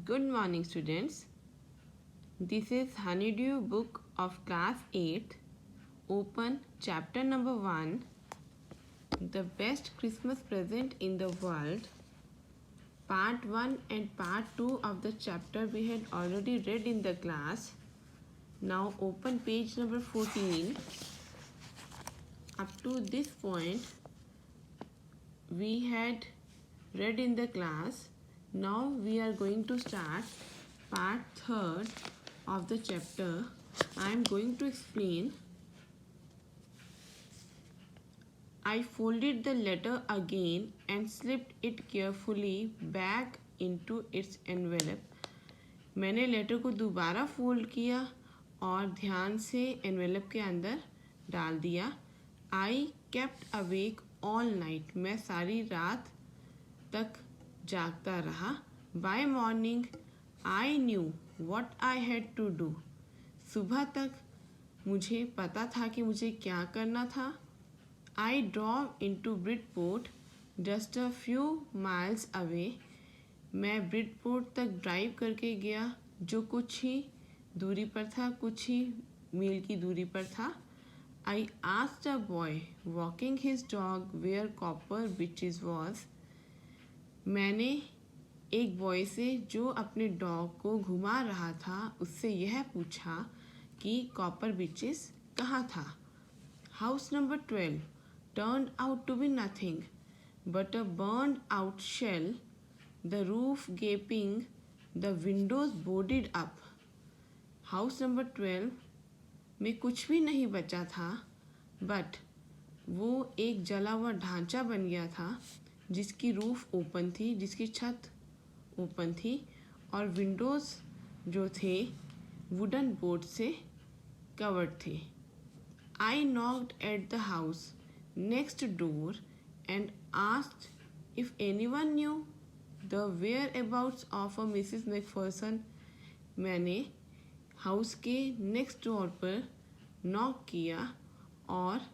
Good morning, students. This is Honeydew book of class 8. Open chapter number 1. The best Christmas present in the world. Part 1 and part 2 of the chapter we had already read in the class. Now open page number 14. Up to this point we had read in the class. Now we are going to start part 3 of the chapter. I am going to explain. I folded the letter again and slipped it carefully back into its envelope. मैंने letter को दोबारा fold किया और ध्यान से envelope के अंदर डाल दिया. I kept awake all night. मैं सारी रात तक जागता रहा. By morning, I knew what I had to do. सुबह तक मुझे पता था कि मुझे क्या करना था. I drove into Bridport, just a few miles away. मैं ब्रिडपोर्ट तक ड्राइव करके गया जो कुछ ही दूरी पर था, कुछ ही मील की दूरी पर था. I asked a boy walking his dog where Copper Beaches was. मैंने एक बॉय से जो अपने डॉग को घुमा रहा था उससे यह पूछा कि कॉपर बीचेस कहाँ था. House number 12 turned out to be nothing but a burned out shell, the roof gaping, the windows boarded up. House number 12 में कुछ भी नहीं बचा था बट वो एक जला हुआ ढांचा बन गया था जिसकी रूफ ओपन थी, जिसकी छत ओपन थी और विंडोज़ जो थे वुडन बोर्ड से कवर्ड थे. I knocked at the house next door and asked if anyone knew the whereabouts of a missus McPherson. मैंने हाउस के नेक्स्ट डोर पर नॉक किया और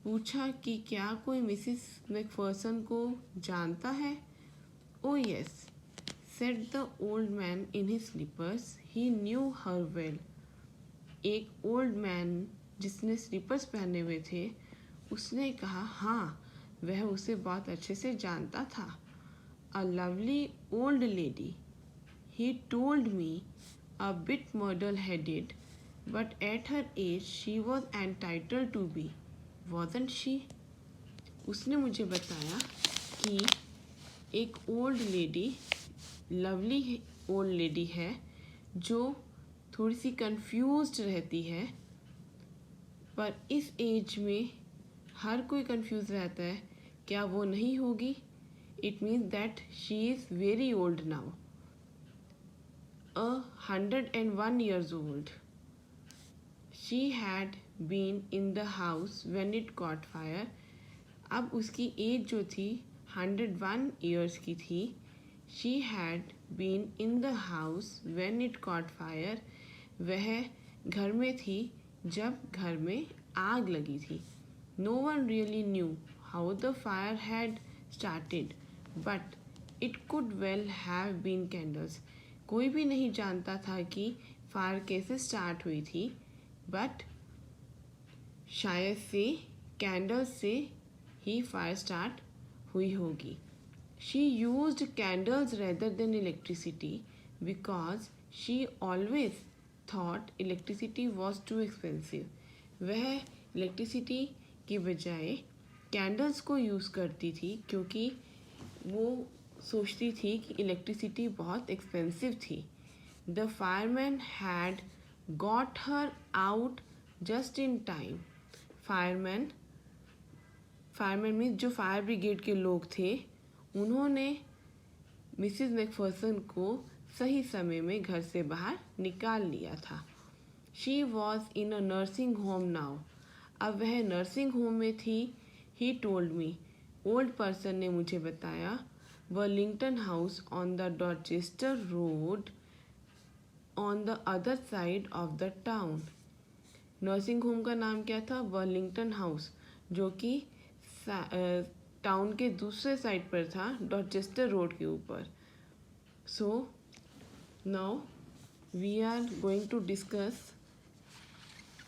पूछा कि क्या कोई मिसेस मैकफर्सन को जानता है. Oh yes, said the old man in his slippers. He knew her well. एक ओल्ड मैन जिसने स्लीपर्स पहने हुए थे उसने कहा हाँ, वह उसे बहुत अच्छे से जानता था. A lovely old lady. He told me a bit muddle headed but at her age she was entitled to be. wasn't she? उसने मुझे बताया कि एक old lady, lovely old lady है जो थोड़ी सी कंफ्यूज्ड रहती है. पर इस एज में हर कोई कंफ्यूज रहता है. क्या वो नहीं होगी? It means that she is very old now. 101 years old. She had been in the house when it caught fire. अब उसकी एज जो थी 101 years की थी. She had been in the house when it caught fire. वह घर में थी जब घर में आग लगी थी. No one really knew how the fire had started, but it could well have been candles. कोई भी नहीं जानता था कि फायर कैसे स्टार्ट हुई थी, बट शायद से कैंडल्स से ही फायर स्टार्ट हुई होगी. She used candles rather than electricity because she always thought electricity was too expensive. वह इलेक्ट्रिसिटी की बजाय कैंडल्स को यूज़ करती थी क्योंकि वो सोचती थी कि इलेक्ट्रिसिटी बहुत एक्सपेंसिव थी. The fireman had got her out just in time. Fireman means जो फायर ब्रिगेड के लोग थे उन्होंने मिसिस मैकफर्सन को सही समय में घर से बाहर निकाल लिया था. She was in a nursing home now. अब वह नर्सिंग होम में थी. He told me. Old person ने मुझे बताया. Worlington house on the Dorchester road on the other side of the town. Nursing home का नाम क्या था? वर्लिंगटन हाउस, जो कि टाउन के दूसरे साइड पर था, डॉर्चेस्टर रोड के ऊपर. सो Now we are going to discuss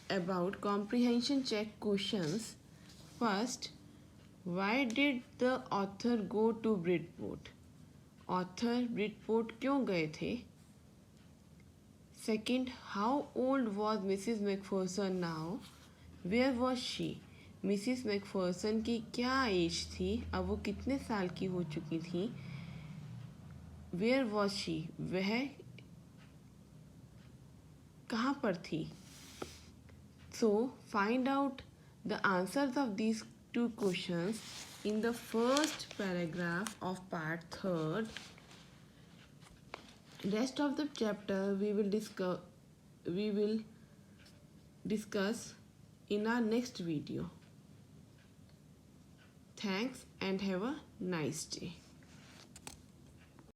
about comprehension check questions. First, why did the author go to Bridport? Author Bridport क्यों गए थे? Second, how old was Mrs. Macpherson now? Where was she? Mrs Macpherson की क्या as थी? अब वो कितने साल की हो चुकी थी? Where was she? वह कहाँ पर थी? So, find out the answers of these two questions in the first paragraph of part 3rd. Rest of the chapter we will discuss in our next video. Thanks and have a nice day.